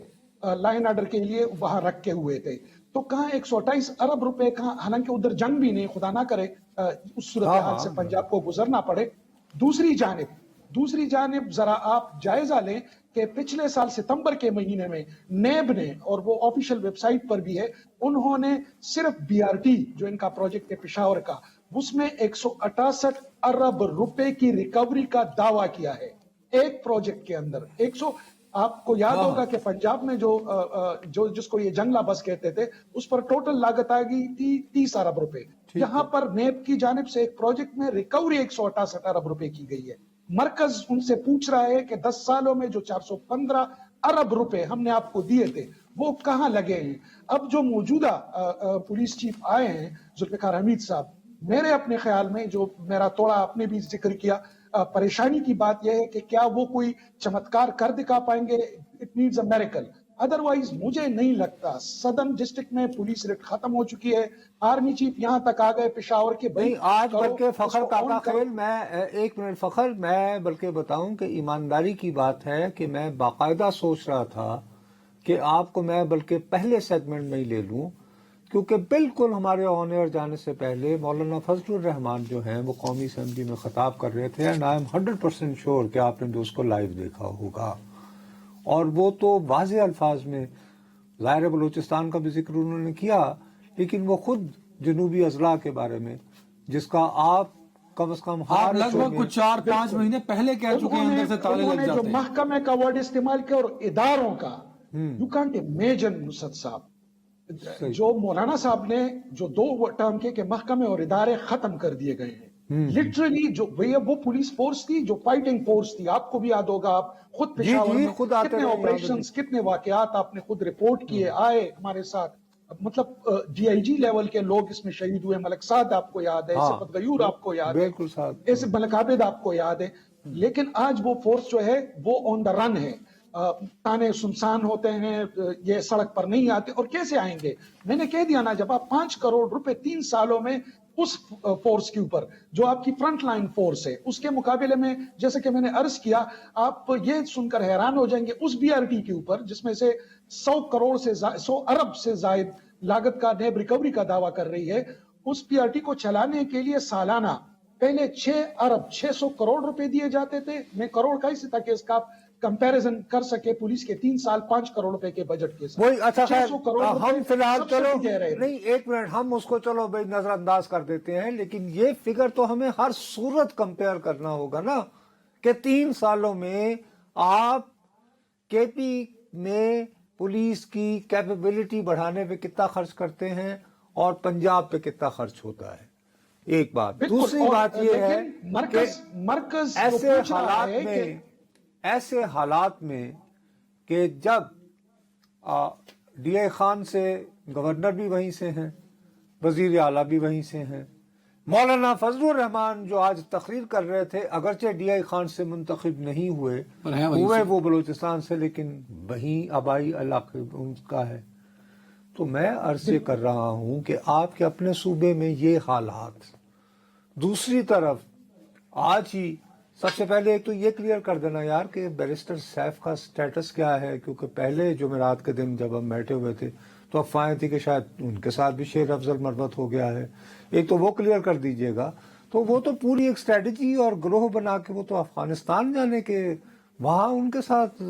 لائن آرڈر کے لیے وہاں رکھے ہوئے تھے. تو کہاں 128 ارب روپے کہاں, حالانکہ ادھر جنگ بھی نہیں, خدا نہ کرے اس صورتحال سے پنجاب کو گزرنا پڑے. دوسری جانب ذرا آپ جائزہ لیں کہ پچھلے سال ستمبر کے مہینے میں نیب نے, اور وہ آفیشیل ویب سائٹ پر بھی ہے, انہوں نے صرف BRT جو ان کا پروجیکٹ ہے پشاور کا, اس میں 168 ارب روپے کی ریکوری کا دعویٰ کیا ہے ایک پروجیکٹ کے اندر. آپ کو یاد ہوگا کہ پنجاب میں جو جس کو یہ جنگلہ بس کہتے تھے اس پر ٹوٹل لاگت آ گئی تھی 30 ارب روپے. یہاں پر نیب کی جانب سے ایک پروجیکٹ میں ریکوری 168 ارب روپے کی گئی ہے. مرکز ان سے پوچھ رہا ہے کہ 10 سالوں میں جو 415 ارب روپے ہم نے آپ کو دیے تھے وہ کہاں لگے ہیں. اب جو موجودہ پولیس چیف آئے ہیں ذوالفقار حمید صاحب, میرے اپنے خیال میں جو میرا تھوڑا آپ نے بھی ذکر کیا, پریشانی کی بات یہ ہے کہ کیا وہ کوئی چمتکار کر دکھا پائیں گے. It needs a miracle. Otherwise مجھے نہیں لگتا. سدرن ڈسٹرکٹ میں پولیس ریٹ ختم ہو چکی ہے. آرمی چیف یہاں تک آ گئے پشاور کے. نہیں آج بلکہ فخر کاکا خیل میں ایک منٹ فخر میں بلکہ بتاؤں کہ ایمانداری کی بات ہے کہ میں باقاعدہ سوچ رہا تھا کہ آپ کو میں بلکہ پہلے سیگمنٹ میں ہی لے لوں, کیونکہ بالکل ہمارے آن ایئر جانے سے پہلے مولانا فضل الرحمان جو ہیں وہ قومی اسمبلی میں خطاب کر رہے تھے, اینڈ آئی ایم 100% شیور کہ آپ نے بھی اس کو لائیو دیکھا ہوگا. اور وہ تو واضح الفاظ میں, ظاہر بلوچستان کا بھی ذکر انہوں نے کیا, لیکن وہ خود جنوبی اضلاع کے بارے میں جس کا آپ کم از کم آپ لگ بھگ کچھ 4-5 مہینے پہلے کہہ چکے ہیں اندر سے تالے لگ جاتے جو ہیں. محکمے کا ورڈ استعمال کیا اور اداروں کا, یو کانٹ امیجن نصرت صاحب, جو مولانا صاحب نے جو 2 ٹرم کے محکمے اور ادارے ختم کر دیے گئے ہیں. لٹرلی جو وہ پولیس فورس تھی جو فائٹنگ فورس تھی, آپ کو بھی یاد ہوگا, آپ خود پشاور میں کتنے آپریشنز کتنے واقعات آپ نے خود رپورٹ کیے, آئے ہمارے ساتھ. مطلب ڈی آئی جی لیول کے لوگ اس میں شہید ہوئے. ملک سعد آپ کو یاد ہے, صفت غیور آپ کو یاد ہے, ایسے ملک عابد آپ کو یاد ہے. لیکن آج وہ فورس جو ہے وہ آن دا رن ہے. تانے سنسان ہوتے ہیں, یہ سڑک پر نہیں آتے. اور کیسے آئیں گے؟ میں نے کہہ دیا نا, جب آپ 5 کروڑ روپے 3 سالوں میں اس فورس کے اوپر جو آپ کی فرنٹ لائن فورس ہے اس کے مقابلے میں, جیسے کہ میں نے عرض کیا, آپ یہ سن کر حیران ہو جائیں گے, اس بی آر ٹی کے اوپر جس میں سے 100 ارب سے زائد لاگت کا نیب ریکوری کا دعویٰ کر رہی ہے, اس پی آر ٹی کو چلانے کے لیے سالانہ پہلے 6 ارب 600 کروڑ روپے دیے جاتے تھے. میں کروڑ کا ہی تاکہ اس کا کمپیریزن کر سکے پولیس کے 3 سال 5 کروڑ روپے کے بجٹ کے ساتھ. وہی اچھا خیر, ہم فی الحال چلو نہیں ایک منٹ ہم اس کو چلو بھائی نظر انداز کر دیتے ہیں, لیکن یہ فگر تو ہمیں ہر صورت کمپیئر کرنا ہوگا نا کہ 3 سالوں میں آپ کے پی میں پولیس کی کیپیبلٹی بڑھانے پہ کتنا خرچ کرتے ہیں اور پنجاب پہ کتنا خرچ ہوتا ہے. ایک بات. دوسری بات یہ ہے کہ مرکز ایسے حالات میں کہ جب ڈی اے خان سے گورنر بھی وہیں سے ہیں, وزیر اعلیٰ بھی وہیں سے ہیں, مولانا فضل الرحمان جو آج تقریر کر رہے تھے اگرچہ ڈی اے خان سے منتخب نہیں ہوئے وہ بلوچستان سے, لیکن وہیں آبائی علاقے ان کا ہے. تو میں عرض یہ کر رہا ہوں کہ آپ کے اپنے صوبے میں یہ حالات, دوسری طرف آج ہی سب سے پہلے ایک تو یہ کلیئر کر دینا یار کہ بیرسٹر سیف کا سٹیٹس کیا ہے, کیونکہ پہلے جمعرات کے دن جب ہم بیٹھے ہوئے تھے تو افواہیں تھی کہ شاید ان کے ساتھ بھی شیر افضل مربوط ہو گیا ہے. ایک تو وہ کلیئر کر دیجئے گا. تو وہ تو پوری ایک اسٹریٹجی اور گروہ بنا کے وہ تو افغانستان جانے کے وہاں ان کے ساتھ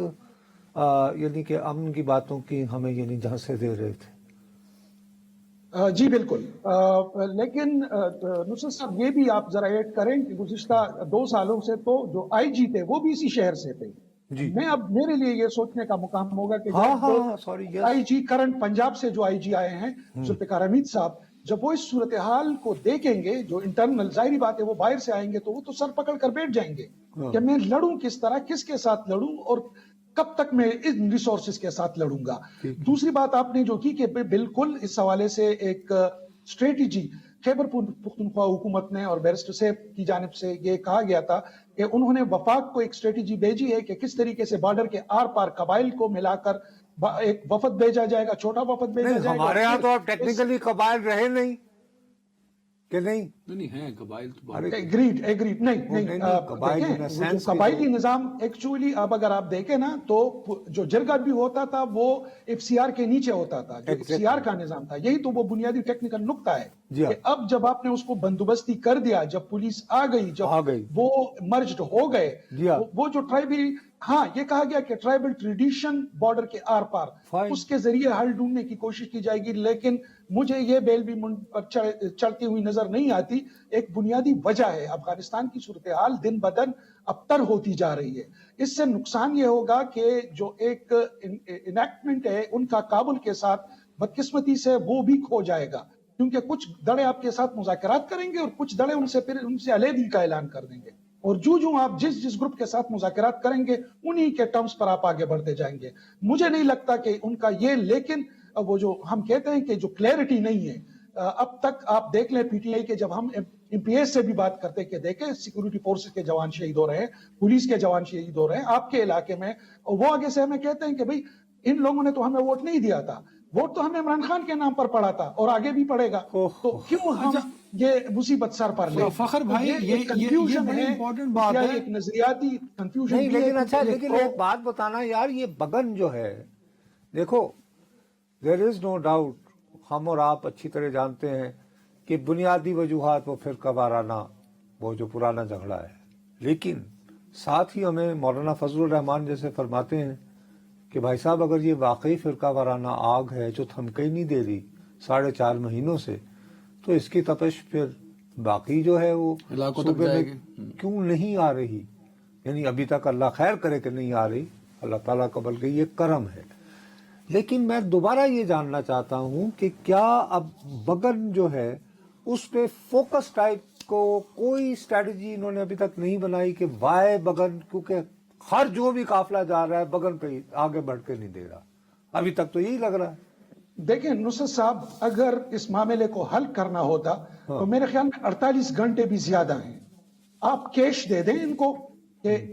یعنی کہ امن کی باتوں کی ہمیں یعنی جھانسے دے رہے تھے. جی بالکل. لیکن نصرت صاحب یہ بھی آپ ذرا ایڈ کریں کہ گزشتہ 2 سالوں سے تو جو آئی جی تھے وہ بھی اسی شہر سے تھے. میں اب میرے لیے یہ سوچنے کا مقام ہوگا کہ آئی جی کرنٹ پنجاب سے جو آئی جی آئے ہیں ذوالفقار حمید صاحب, جب وہ اس صورتحال کو دیکھیں گے جو انٹرنل, ظاہری بات ہے وہ باہر سے آئیں گے تو وہ تو سر پکڑ کر بیٹھ جائیں گے کہ میں لڑوں کس طرح, کس کے ساتھ لڑوں اور کب تک میں ان ریسورسز کے ساتھ لڑوں گا. دوسری بات آپ نے جو کی کہ بالکل اس حوالے سے ایک اسٹریٹجی خیبر پختونخوا حکومت نے اور بیرسٹر سیف کی جانب سے یہ کہا گیا تھا کہ انہوں نے وفاق کو ایک اسٹریٹجی بھیجی ہے کہ کس طریقے سے بارڈر کے آر پار قبائل کو ملا کر ایک وفد بھیجا جائے گا, چھوٹا وفد بھیجا جائے گا. ہمارے ہاں تو اب ٹیکنیکلی قبائل رہے نہیں کہ نہیں ہیں قبائل تو ایگریڈ نہیں قبائلی نظام ایکچولی اب اگر آپ دیکھیں نا تو جو جرگہ بھی ہوتا تھا وہ ایف سی آر کے نیچے ہوتا تھا, جو ایف سی آر کا نظام تھا. یہی تو وہ بنیادی ٹیکنیکل نقطہ ہے کہ اب جب آپ نے اس کو بندوبستی کر دیا, جب پولیس آ گئی, جب وہ مرجڈ ہو گئے, وہ جو ٹرائبل, ہاں یہ کہا گیا کہ ٹرائبل ٹریڈیشن بارڈر کے آر پار اس کے ذریعے حل ڈھونڈنے کی کوشش کی جائے گی. لیکن مجھے یہ بیل بھی چڑھتی ہوئی نظر نہیں آتی. ایک بنیادی وجہ ہے افغانستان کی صورتحال دن بدن ابتر ہوتی جا رہی ہے. اس سے نقصان یہ ہوگا کہ جو ایک انیکٹمنٹ ہے ان کا کابل کے ساتھ بدقسمتی سے وہ بھی کھو جائے گا, کیونکہ کچھ دڑے آپ کے ساتھ مذاکرات کریں گے اور کچھ دڑے ان سے علیحدگی کا اعلان کر دیں گے, اور جو آپ جس گروپ کے ساتھ مذاکرات کریں گے انہی کے ٹرمز پر آپ آگے بڑھتے جائیں گے. مجھے نہیں لگتا کہ ان کا یہ, لیکن وہ جو ہم کہتے ہیں کہ جو کلیئرٹی نہیں ہے اب تک, آپ دیکھ لیں پی ٹی آئی کے جب ہم ایم پی ایس سے بھی بات کرتے کہ دیکھیں سیکورٹی فورسز کے جوان شہید ہو رہے ہیں, پولیس کے جوان شہید ہو رہے ہیں آپ کے علاقے میں, وہ آگے سے ہمیں کہتے ہیں کہ بھئی ان لوگوں نے تو ہمیں ووٹ نہیں دیا تھا, ووٹ تو ہمیں عمران خان کے نام پر پڑا تھا اور آگے بھی پڑے گا, تو کیوں ہم یہ مصیبت سر پر لیں. فخر بھائی یہ بڑی امپورٹنٹ بات ہے, ایک نظریاتی کنفیوژن. نہیں لیکن اچھا, لیکن ایک بات بتانا یار, یہ بگن جو ہے دیکھو, دیر از نو ڈاؤٹ, ہم اور آپ اچھی طرح جانتے ہیں کہ بنیادی وجوہات وہ فرقہ وارانہ, وہ جو پرانا جھگڑا ہے, لیکن ساتھ ہی ہمیں مولانا فضل الرحمان جیسے فرماتے ہیں کہ بھائی صاحب اگر یہ واقعی فرقہ وارانہ آگ ہے جو تھمکے نہیں دے رہی 4.5 مہینوں سے, تو اس کی تپش پھر باقی جو ہے وہ صوبے میں کیوں نہیں آ رہی؟ یعنی ابھی تک اللہ خیر کرے کہ نہیں آ رہی, اللہ تعالیٰ کا بلکہ یہ کرم ہے. لیکن میں دوبارہ یہ جاننا چاہتا ہوں کہ کیا اب بگن جو ہے اس پہ فوکس ٹائپ کو کوئی اسٹریٹجی انہوں نے ابھی تک نہیں بنائی کہ وائے بگن, کیونکہ ہر جو بھی قافلہ جا رہا ہے بگن پہ آگے بڑھ کے نہیں دے رہا, ابھی تک تو یہی لگ رہا ہے. دیکھیں نصرت صاحب, اگر اس معاملے کو حل کرنا ہوتا تو میرے خیال میں 48 گھنٹے بھی زیادہ ہیں. آپ کیش دے دیں ان کو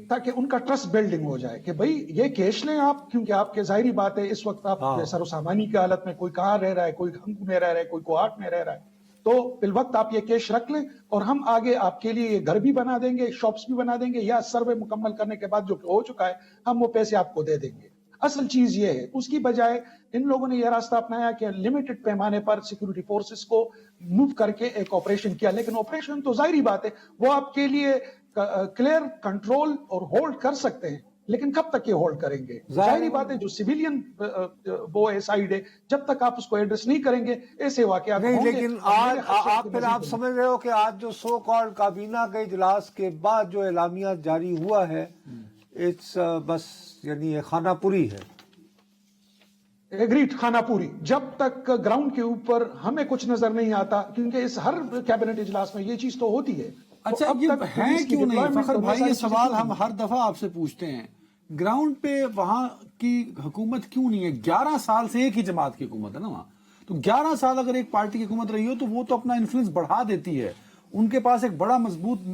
تاکہ ان کا ٹرسٹ بلڈنگ ہو جائے کہ بھئی یہ کیش لیں آپ, کیونکہ آپ کے ظاہری بات ہے اس وقت آپ سر و سامانی کی حالت میں, کوئی کہاں رہ رہا ہے, کوئی ہنگو میں رہ رہا ہے, کوئی کوہاٹ میں رہ رہا ہے, تو فی الوقت آپ یہ کیش رکھ لیں اور ہم آگے آپ کے لیے یہ گھر بھی بنا دیں گے, شاپس بھی بنا دیں گے, یا سروے مکمل کرنے کے بعد جو ہو چکا ہے ہم وہ پیسے آپ کو دے دیں گے. اصل چیز یہ ہے, اس کی بجائے ان لوگوں نے یہ راستہ اپنایا کہ لمیٹڈ پیمانے پر سیکورٹی فورسز کو موو کر کے ایک آپریشن کیا, لیکن آپریشن تو ظاہری بات ہے وہ آپ کے لیے کلیئر کنٹرول اور ہولڈ کر سکتے ہیں, لیکن کب تک یہ ہولڈ کریں گے؟ ظاہری بات ہے جو سیویلین وہ سائیڈ ہے, جب تک آپ اس کو ایڈریس نہیں کریں گے ایسے واقعات نہیں. ہوں گے. لیکن آج آپ سمجھ رہے ہو کہ آج جو سو کالڈ کابینہ کے اجلاس کے بعد جو اعلامیہ جاری ہوا ہے, اٹس بس یعنی یہ خانہ پوری ہے. ایگریڈ, خانہ پوری. جب تک گراؤنڈ کے اوپر ہمیں کچھ نظر نہیں آتا, کیونکہ اس ہر کیبنٹ اجلاس میں یہ چیز تو ہوتی ہے. اچھا یہ ہے کیوں نہیں فخر بھائی, یہ سوال ہم ہر دفعہ آپ سے پوچھتے ہیں, گراؤنڈ پہ وہاں کی حکومت کیوں نہیں ہے؟ 11 سال سے ایک ہی جماعت کی حکومت ہے نا وہاں, تو 11 سال اگر ایک پارٹی کی حکومت رہی ہو تو وہ تو اپنا انفلوئنس بڑھا دیتی ہے, ان کے پاس ایک بڑا مضبوط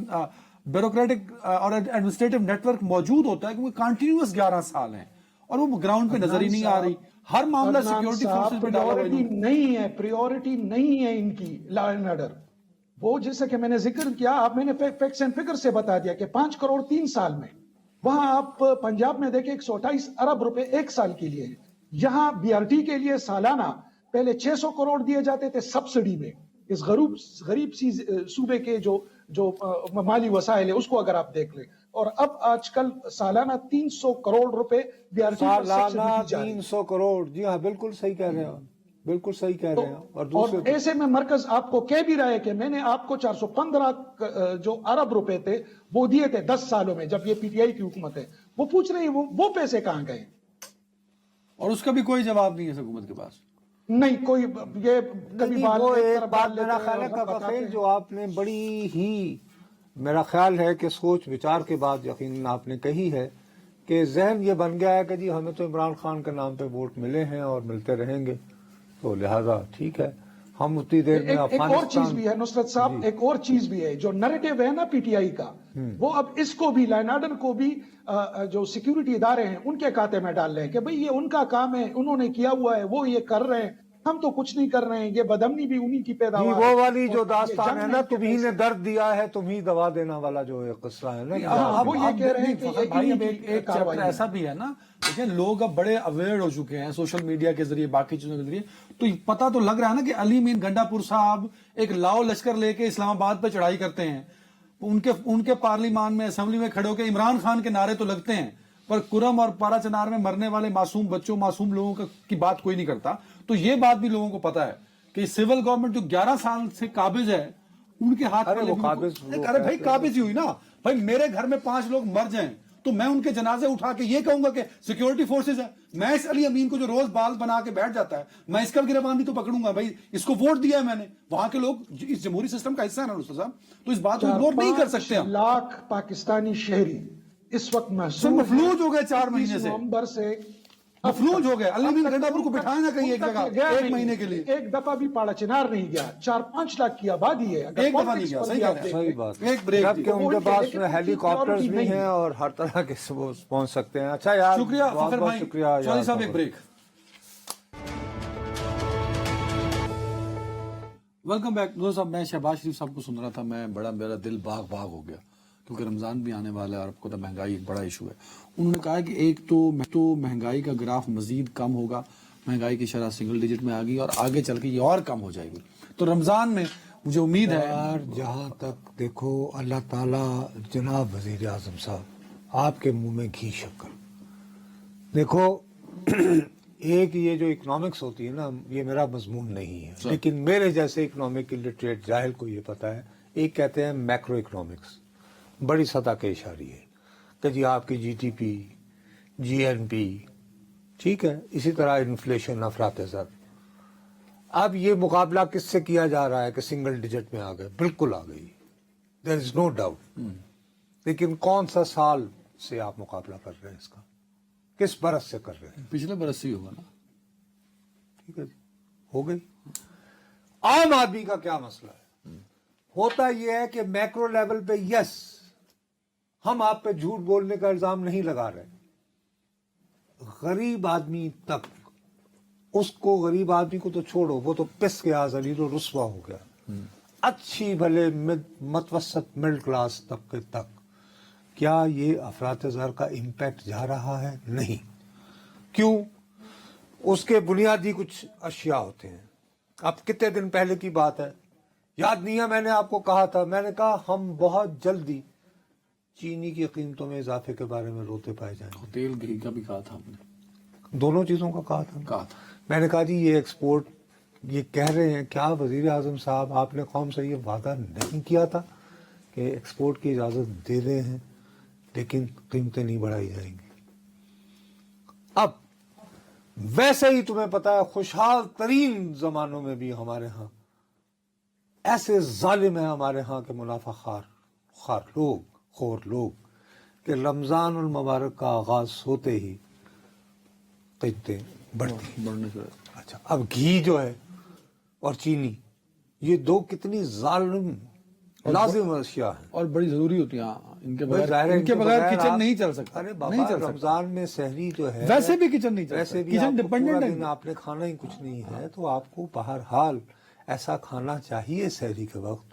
بیوروکریٹک اور ایڈمنسٹریٹو نیٹ ورک موجود ہوتا ہے, کیونکہ کنٹینیوس 11 سال ہیں اور وہ گراؤنڈ پہ نظر ہی نہیں آ رہی. ہر معاملہ سیکیورٹی فورسز پہ ڈالا ہوا ہے. نہیں ہے, پریورٹی نہیں ہے ان کی لا اینڈ آرڈر. وہ جیسا کہ میں نے ذکر کیا, آپ میں نے فیکٹس اینڈ فگر سے بتا دیا کہ 5 کروڑ 3 سال میں, وہاں آپ پنجاب میں دیکھیں 128 ارب روپے ایک سال کے لیے ہیں. یہاں بی آر ٹی کے لیے سالانہ پہلے 600 کروڑ دیے جاتے تھے سبسڈی میں, اس غریب سی صوبے کے جو مالی وسائل ہے اس کو اگر آپ دیکھ لیں, اور اب آج کل سالانہ 300 کروڑ روپے بی آر ٹی سالانہ 300 کروڑ. جی ہاں بالکل صحیح کہہ رہے ہیں, بالکل صحیح کہہ رہے ہیں. اور ایسے میں مرکز آپ کو کہہ بھی رہا ہے کہ میں نے آپ کو 415 جو ارب روپے تھے وہ دیے تھے 10 سالوں میں جب یہ پی ٹی آئی کی حکومت ہے. وہ پوچھ رہے ہیں وہ پیسے کہاں گئے, اور اس کا بھی کوئی جواب نہیں ہے حکومت کے پاس. نہیں کوئی یہ کبھی بات میرا خیال ہے جو آپ نے بڑی ہی میرا خیال ہے کہ سوچ وچار کے بعد یقیناً آپ نے کہی ہے کہ ذہن یہ بن گیا ہے کہ جی ہمیں تو عمران خان کے نام پہ ووٹ ملے ہیں اور ملتے رہیں گے, تو لہذا ٹھیک ہے ہم اتنی دیر میں ایک اور چیز بھی ہے نصرت صاحب, ایک اور چیز بھی ہے جو نریٹو ہے نا پی ٹی آئی کا, وہ اب اس کو بھی لا اینڈ آرڈر کو بھی جو سیکیورٹی ادارے ہیں ان کے کھاتے میں ڈال رہے ہیں کہ بھئی یہ ان کا کام ہے, انہوں نے کیا ہوا ہے, وہ یہ کر رہے ہیں, ہم تو کچھ نہیں کر رہے ہیں, یہ بدامنی بھی انہی کی پیداوار ہے. وہ والی جو داستان ہے نا, تمہیں نے درد دیا ہے تمہیں دوا دینا والا جو قصہ ہے نا, وہ یہ کہہ رہے ہیں کہ بھائی اب ایک چیپٹر ایسا بھی ہے نا, دیکھیں لوگ اب بڑے اویئر ہو چکے ہیں سوشل میڈیا کے ذریعے, باقی چیزوں کے ذریعے, تو پتہ تو لگ رہا ہے نا کہ علی مین گنڈا پور صاحب ایک لاؤ لشکر لے کے اسلام آباد پہ چڑھائی کرتے ہیں, ان کے پارلیمان میں اسمبلی میں کھڑے ہو کے عمران خان کے نعرے تو لگتے ہیں, پر کرم اور پارا چنار میں مرنے والے معصوم بچوں معصوم لوگوں کی بات کوئی نہیں کرتا. تو یہ بات بھی لوگوں کو پتا ہے کہ سول گورنمنٹ جو 11 سال سے قابض ہے ان کے ہاتھ ارے پلے وہ بھی قابض ارے بھائی قابض ہی ہوئی نا بھائی. میرے گھر میں 5 لوگ مر جائیں تو میں ان کے جنازے اٹھا کے یہ کہوں گا کہ سیکیورٹی فورسز ہے. میں اس علی امین کو جو روز بال بنا کے بیٹھ جاتا ہے میں اس کا گربان بھی تو پکڑوں گا بھائی. اس کو ووٹ دیا ہے میں نے, وہاں کے لوگ اس جمہوری سسٹم کا حصہ ہے نا رسول صاحب, تو اس بات کو اگنور نہیں کر سکتے ہم. 4-5 لاکھ پاکستانی شہری اس وقت سر محصور مفلوج ہو گئے 4 مہینے سے, نومبر سے مفلوج ہو گئے. علی امین گنڈاپور کو بٹھایا نہ کہیں ایک جگہ ایک مہینے کے لیے, ایک دفعہ بھی پاڑا چنار نہیں گیا. 4-5 لاکھ کی آبادی ہے. ایک دفعہ نہیں گیا. صحیح کہہ رہے ہیں. صحیح بات. ایک بریک جبکہ ان کے پاس میں ہیلی کاپٹرز بھی ہیں اور ہر طرح کے وہ پہنچ سکتے ہیں. اچھا یار, شکریہ بہت فخر بہت بھائی. شکریہ چودھری صاحب ایک بریک. Welcome back. دوست صاحب میں شہباز شریف صاحب کو سن رہا تھا, میرا دل باغ باغ ہو گیا کیونکہ رمضان بھی آنے والا ہے اور آپ کو تو مہنگائی ایک بڑا ایشو ہے. انہوں نے کہا کہ ایک تو مہنگائی کا گراف مزید کم ہوگا, مہنگائی کی شرح سنگل ڈیجٹ میں آ گئی اور آگے چل کے یہ اور کم ہو جائے گی. تو رمضان میں مجھے امید ہے یار جہاں تک دیکھو اللہ تعالیٰ, جناب وزیر اعظم صاحب آپ کے منہ میں گھی شکر. دیکھو ایک یہ جو اکنامکس ہوتی ہے نا, یہ میرا مضمون نہیں ہے, لیکن میرے جیسے اکنامک الٹریٹ جاہل کو یہ پتا ہے. ایک کہتے ہیں میکرو اکنامکس, بڑی سطح کے اشاری ہے کہ جی آپ کی جی ٹی پی, جی این پی, ٹھیک ہے, اسی طرح انفلیشن, افراط زر. اب یہ مقابلہ کس سے کیا جا رہا ہے کہ سنگل ڈیجٹ میں آ گئے, بالکل آ گئی, دیر از نو ڈاؤٹ. لیکن کون سا سال سے آپ مقابلہ کر رہے ہیں اس کا, کس برس سے کر رہے ہیں؟ پچھلے برس سے ہی ہوگا نا. ٹھیک ہے جی, ہو گئی. عام آدمی کا کیا مسئلہ ہے؟ ہوتا یہ ہے کہ میکرو لیول پہ یس ہم آپ پہ جھوٹ بولنے کا الزام نہیں لگا رہے. غریب آدمی تک, اس کو غریب آدمی کو تو چھوڑو, وہ تو پس گیا, ذلیل و رسوا ہو گیا. اچھی بھلے متوسط مڈل کلاس طبقے تک کیا یہ افراط زر کا امپیکٹ جا رہا ہے؟ نہیں. کیوں؟ اس کے بنیادی کچھ اشیاء ہوتے ہیں. اب کتنے دن پہلے کی بات ہے, یاد نہیں ہے, میں نے آپ کو کہا تھا, میں نے کہا ہم بہت جلدی چینی کی قیمتوں میں اضافے کے بارے میں روتے پائے جائیں گے. تیل گھی کا بھی کہا تھا ہم نے, دونوں چیزوں کا کہا تھا. میں نے کہا جی یہ ایکسپورٹ, یہ کہہ رہے ہیں, کیا وزیر اعظم صاحب آپ نے قوم سے یہ وعدہ نہیں کیا تھا کہ ایکسپورٹ کی اجازت دے رہے ہیں لیکن قیمتیں نہیں بڑھائی جائیں گی. اب ویسے ہی تمہیں پتا ہے خوشحال ترین زمانوں میں بھی ہمارے ہاں ایسے ظالم ہیں ہمارے ہاں کے منافع خور لوگ کہ رمضان المبارک کا آغاز ہوتے ہی قیمتیں بڑھنے سے. اچھا, اب گھی جو ہے اور چینی, یہ دو کتنی لازم اشیاء ہیں اور بڑی ضروری ہوتی ہیں. ان کے ان بغیر کچن نہیں چل سکتا. ارے بابا, رمضان میں سحری جو ہے ویسے بھی کچن نہیں چل ویسے سکتا, بھی کچن ڈیپینڈنٹ ہے. آپ نے کھانا ہی کچھ نہیں ہے, تو آپ کو بہرحال ایسا کھانا چاہیے سحری کے وقت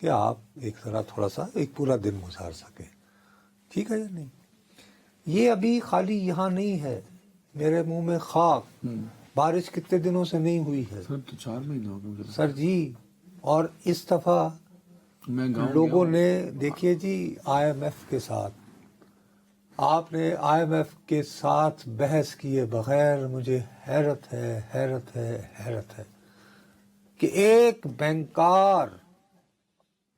کہ آپ ایک طرح تھوڑا سا ایک پورا دن گزار سکیں. ٹھیک ہے یا نہیں؟ یہ ابھی خالی یہاں نہیں ہے, میرے منہ میں خاک. بارش کتنے دنوں سے نہیں ہوئی ہے سر, تو 4 مہینے ہو گئے سر جی. اور اس دفعہ لوگوں نے دیکھیے جی, آئی ایم ایف کے ساتھ, آپ نے آئی ایم ایف کے ساتھ بحث کیے بغیر, مجھے حیرت ہے کہ ایک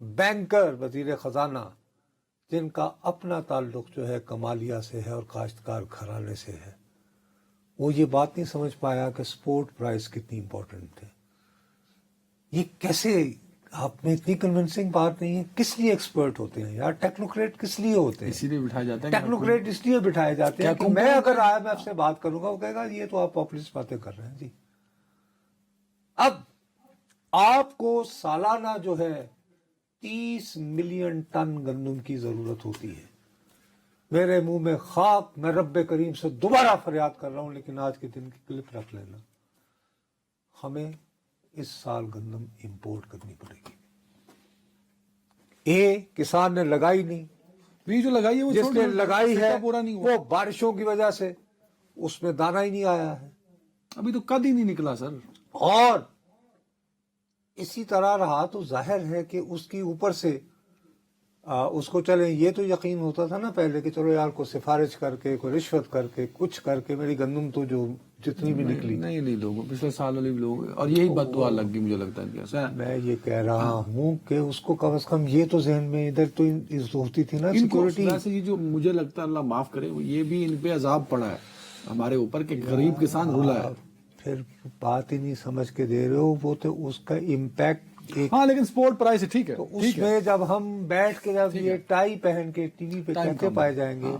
بینکر وزیر خزانہ جن کا اپنا تعلق جو ہے کمالیہ سے ہے اور کاشتکار گھرانے سے ہے, وہ یہ بات نہیں سمجھ پایا کہ سپورٹ پرائز کتنی امپورٹنٹ ہے. یہ کیسے, آپ میں اتنی کنونسنگ بات نہیں ہے. کس لیے ایکسپرٹ ہوتے ہیں یار, ٹیکنوکریٹ کس لیے ہوتے ہیں؟ اسی لیے بٹھایا جاتا ہے. ٹیکنوکریٹ اس لیے بٹھائے جاتے ہیں کہ میں اگر آئی ایم ایف سے بات کروں گا, وہ کہے گا یہ تو آپ پاپولسٹ باتیں کر رہے ہیں جی. اب آپ کو سالانہ جو ہے 30 ملین ٹن گندم کی ضرورت ہوتی ہے. میرے منہ میں خاک, میں رب کریم سے دوبارہ فریاد کر رہا ہوں, لیکن آج کے دن کی کلپ رکھ لینا, ہمیں اس سال گندم امپورٹ کرنی پڑے گی. کسان نے لگائی نہیں, بیج جو لگائی ہے وہ جس نے لگائی ہے پورا نہیں ہوا, وہ بارشوں کی وجہ سے اس میں دانہ ہی نہیں آیا ہے, ابھی تو قد ہی نہیں نکلا سر. اور اسی طرح رہا تو ظاہر ہے کہ اس کی اوپر سے اس کو چلے یہ تو یقین ہوتا تھا نا پہلے کہ چلو یار کو سفارش کر کے کوئی رشوت کر کے کچھ کر کے میری گندم تو جو جتنی بھی نکلی. نہیں لوگوں پچھلے سال والے بھی لوگ اور یہی بد دعا لگ گئی مجھے لگتا ہے. میں یہ کہہ رہا ہوں کہ اس کو کم از کم یہ تو ذہن میں ادھر تو ہوتی تھی نا سیکورٹی. ویسے یہ جو مجھے لگتا ہے اللہ معاف کرے یہ بھی ان پہ عذاب پڑا ہے ہمارے اوپر کہ غریب کسان رلا ہے. پھر بات ہی نہیں سمجھ کے دے رہے ہو وہ تو اس کا امپیکٹ. ہاں لیکن سپورٹ پرائز ٹھیک ہے تو اس میں جب ہم بیٹھ کے جب یہ ٹائی پہن کے ٹی وی پہ کہتے پائے جائیں گے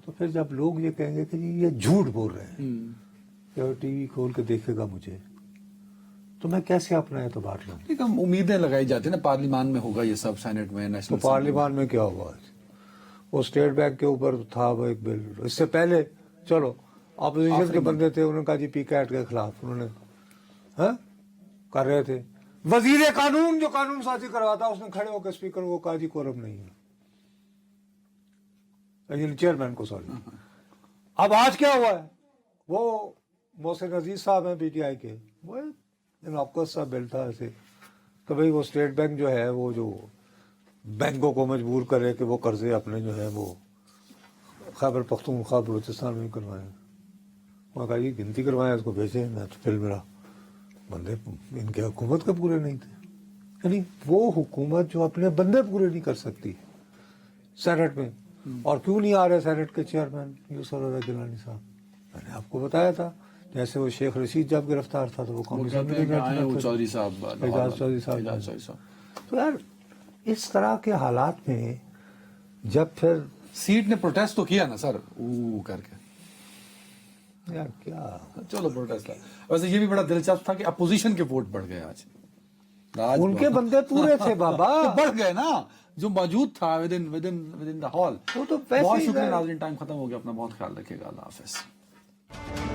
تو پھر جب لوگ یہ کہیں گے کہ یہ جھوٹ بول رہے ہیں کہ ٹی وی کھول کے دیکھے گا مجھے تو میں کیسے اپنا اعتبار لوں. لیکن امیدیں لگائی جاتی ہیں نا پارلیمان میں ہوگا یہ سب سینٹ میں تو نیشنل پارلیمان میں کیا ہوا وہ اسٹیٹ بینک کے اوپر تھا وہ ایک بل. اس سے پہلے چلو اپوزیشن کے بندے تھے انہوں نے کہا جی پی کیٹ کے خلاف انہوں نے کر رہے تھے. وزیر قانون جو قانون سازی کرواتا اس نے کھڑے ہو کے اسپیکر کو کہا جی کورم نہیں ہے چیئرمین کو سوری. اب آج کیا ہوا ہے وہ محسن عزیز صاحب ہیں پی ٹی آئی کے وہ انوکس سا بل تھا ایسے کہ بھائی وہ اسٹیٹ بینک جو ہے وہ جو بینکوں کو مجبور کرے کہ وہ قرضے اپنے جو ہیں وہ خیبر پختونخوا بلوچستان میں کروائیں. وہ کہا جی گنتی کروائیں اس کو بھیجیں. میں تو پھر میرا بندے ان کے حکومت کے پورے نہیں تھے. یعنی وہ حکومت جو اپنے بندے پورے نہیں کر سکتی سینٹ میں. اور کیوں نہیں آ رہے سینٹ کے چیئرمین یوسف رضا گیلانی صاحب. میں نے آپ کو بتایا تھا جیسے وہ شیخ رشید جب گرفتار تھا تو وہ چودھری صاحب اعجاز چودھری صاحب. تو یار اس طرح کے حالات میں جب پھر سیٹ نے پروٹیسٹ تو کیا نا سر کر کے یار کیا چلو پروٹیسٹ. ویسے یہ بھی بڑا دلچسپ تھا کہ اپوزیشن کے ووٹ بڑھ گئے آج. ان کے بندے پورے تھے بابا بڑھ گئے نا جو موجود تھا ود ان دا ہال. وہ تو بہت شکریہ ناظرین ٹائم ختم ہو گیا. اپنا بہت خیال رکھیے گا. اللہ حافظ.